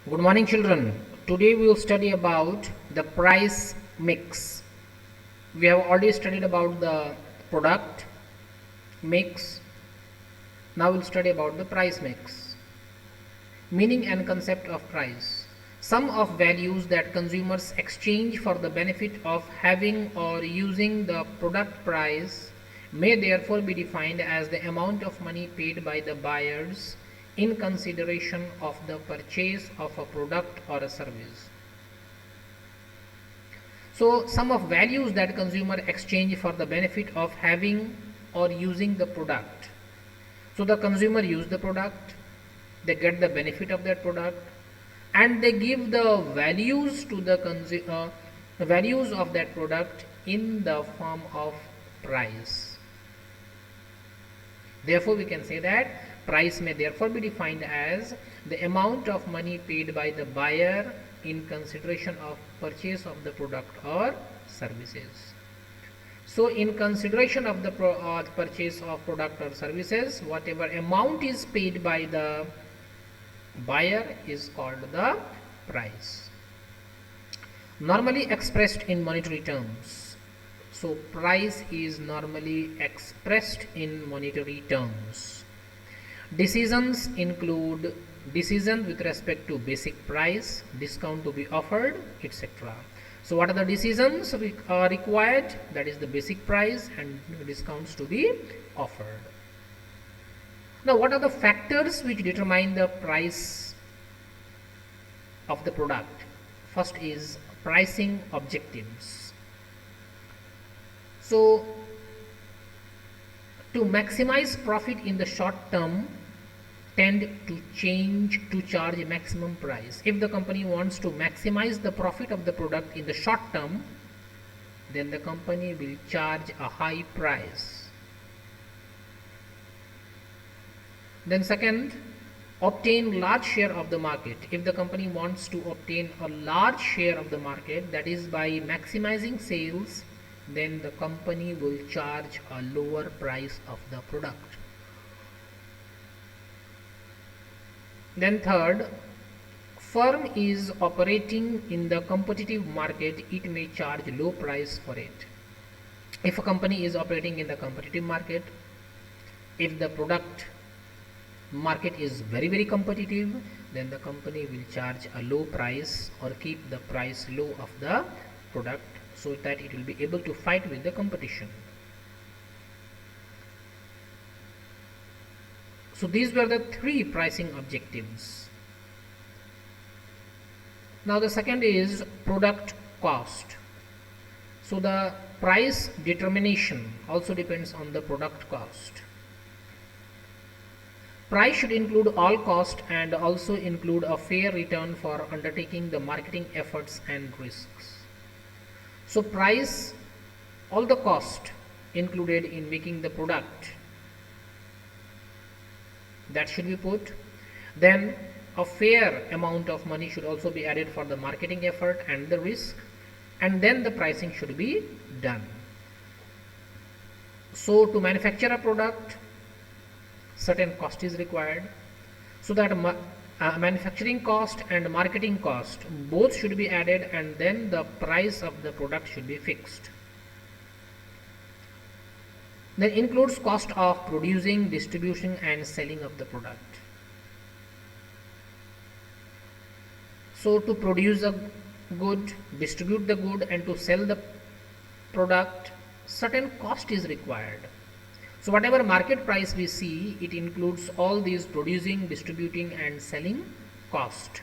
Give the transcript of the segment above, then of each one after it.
Good morning, children. Today we will study about the price mix. We have already studied about the product mix. Now we'll study about the price mix. Meaning and concept of price. Sum of values that consumers exchange for the benefit of having or using the product price may therefore be defined as the amount of money paid by the buyers in consideration of the purchase of a product or a service. So, sum of values that consumer exchange for the benefit of having or using the product. So, the consumer use the product, they get the benefit of that product, and they give the values to the values of that product in the form of price. Therefore, we can say that price may therefore be defined as the amount of money paid by the buyer in consideration of purchase of the product or services. So, in consideration of the purchase of product or services, whatever amount is paid by the buyer is called the price. Normally expressed in monetary terms. So, price is normally expressed in monetary terms. Decisions include decision with respect to basic price, discount to be offered, etc. So, what are the decisions required? That is the basic price and discounts to be offered. Now, what are the factors which determine the price of the product? First is pricing objectives. So, to maximize profit in the short term, tend to charge a maximum price. If the company wants to maximize the profit of the product in the short term, then the company will charge a high price. Then second, obtain large share of the market. If the company wants to obtain a large share of the market, that is by maximizing sales, then the company will charge a lower price of the product. Then third, firm is operating in the competitive market, it may charge low price for it. If a company is operating in the competitive market, if the product market is very competitive, then the company will charge a low price or keep the price low of the product so that it will be able to fight with the competition. So these were the three pricing objectives. Now the second is product cost. So the price determination also depends on the product cost. Price should include all cost and also include a fair return for undertaking the marketing efforts and risks. So price, all the cost included in making the product, that should be put. Then a fair amount of money should also be added for the marketing effort and the risk, and then the pricing should be done. So to manufacture a product, certain cost is required, so that manufacturing cost and marketing cost both should be added, and then the price of the product should be fixed. Then includes cost of producing, distribution and selling of the product. So to produce a good, distribute the good and to sell the product, certain cost is required. So whatever market price we see, it includes all these producing, distributing and selling cost.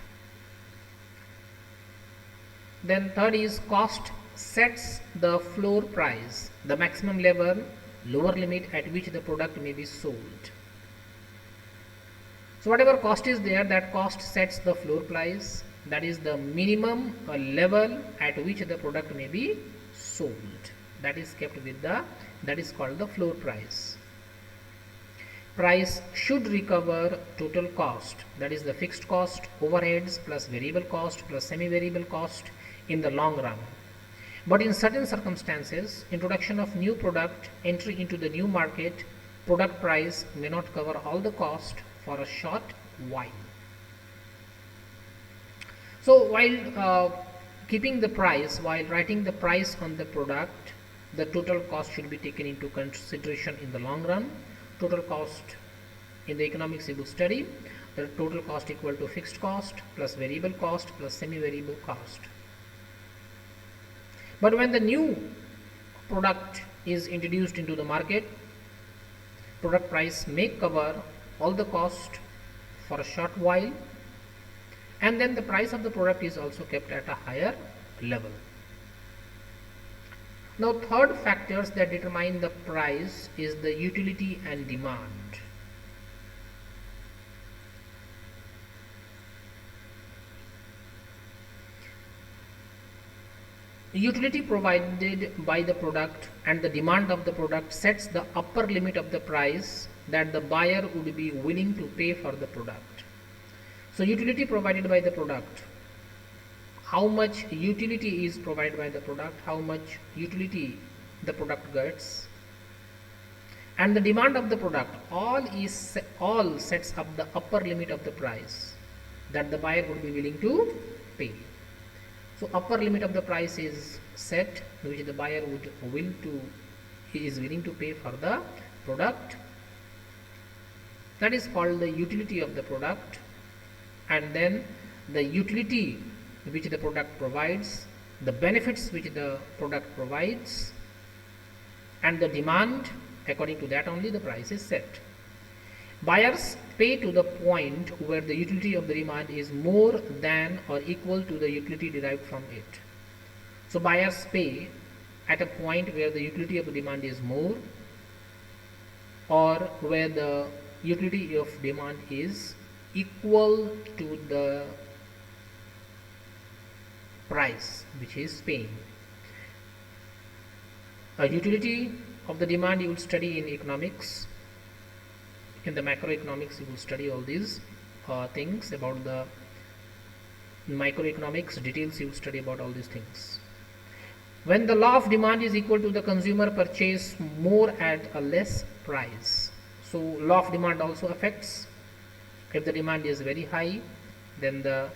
Then third is cost sets the floor price, the maximum level, lower limit at which the product may be sold. So whatever cost is there, that cost sets the floor price, that is the minimum level at which the product may be sold. That is kept with that is called the floor price. Price should recover total cost, that is the fixed cost, overheads plus variable cost plus semi-variable cost in the long run. But in certain circumstances, introduction of new product, entry into the new market, product price may not cover all the cost for a short while. So while writing the price on the product, the total cost should be taken into consideration in the long run. Total cost in the economics you will study the total cost equal to fixed cost plus variable cost plus semi-variable cost. But when the new product is introduced into the market, product price may cover all the cost for a short while, and then the price of the product is also kept at a higher level. Now, third factors that determine the price is the utility and demand. The utility provided by the product and the demand of the product sets the upper limit of the price that the buyer would be willing to pay for the product. So utility provided by the product, how much utility is provided by the product, how much utility the product gets, and the demand of the product, all sets up the upper limit of the price that the buyer would be willing to pay. So upper limit of the price is set, which the buyer is willing to pay for the product. That is called the utility of the product. And then the utility which the product provides, the benefits which the product provides, and the demand, according to that only the price is set. Buyers pay to the point where the utility of the demand is more than or equal to the utility derived from it. So buyers pay at a point where the utility of the demand is more, or where the utility of demand is equal to the price which is paying. A utility of the demand you will study in economics. In the macroeconomics you will study all these things about the microeconomics details. You will study about all these things. When the law of demand is equal to the consumer purchase more at a less price. So law of demand also affects. If the demand is very high, then the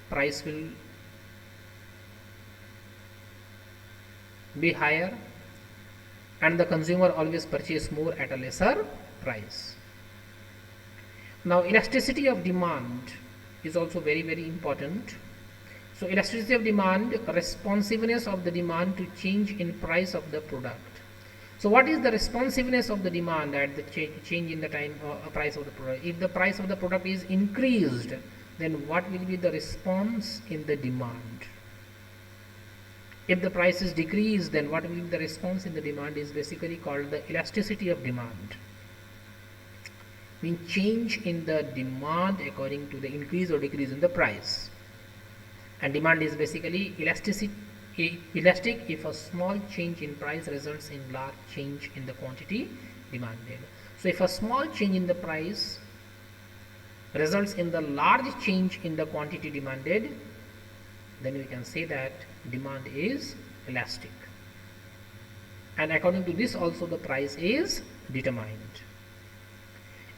price will be higher, and the consumer always purchase more at a lesser price. Now elasticity of demand is also very important. So elasticity of demand, responsiveness of the demand to change in price of the product. So what is the responsiveness of the demand at the change in the time price of the product? If the price of the product is increased, then what will be the response in the demand? If the price is decreased, then what will be the response in the demand is basically called the elasticity of demand. Means change in the demand according to the increase or decrease in the price. And demand is basically elastic if a small change in price results in large change in the quantity demanded. So if a small change in the price results in the large change in the quantity demanded, then we can say that demand is elastic. And according to this also the price is determined.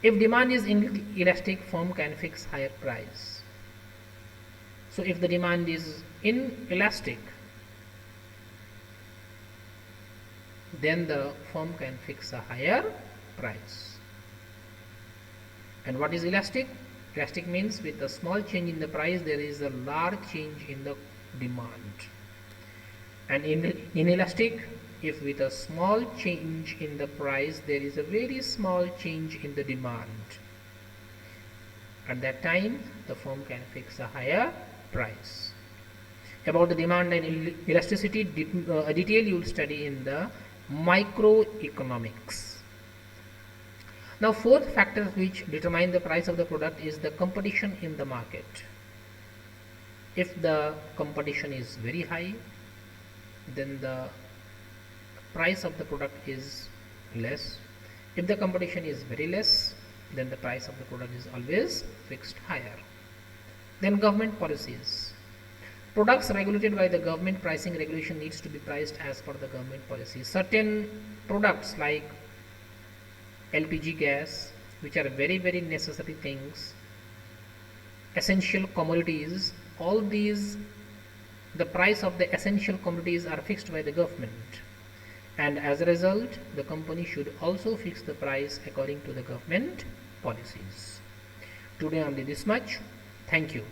If demand is inelastic, firm can fix higher price. So if the demand is inelastic, then the firm can fix a higher price. And what is elastic? Elastic means with a small change in the price there is a large change in the demand. And inelastic, if with a small change in the price there is a very small change in the demand, at that time the firm can fix a higher price. About the demand and elasticity detail you will study in the microeconomics. Now fourth factor which determine the price of the product is the competition in the market. If the competition is very high, then the price of the product is less. If the competition is very less, then the price of the product is always fixed higher. Then government policies. Products regulated by the government pricing regulation needs to be priced as per the government policy. Certain products like LPG gas, which are very necessary things, essential commodities, all these, the price of the essential commodities are fixed by the government, and as a result the company should also fix the price according to the government policies. Today only this much. Thank you.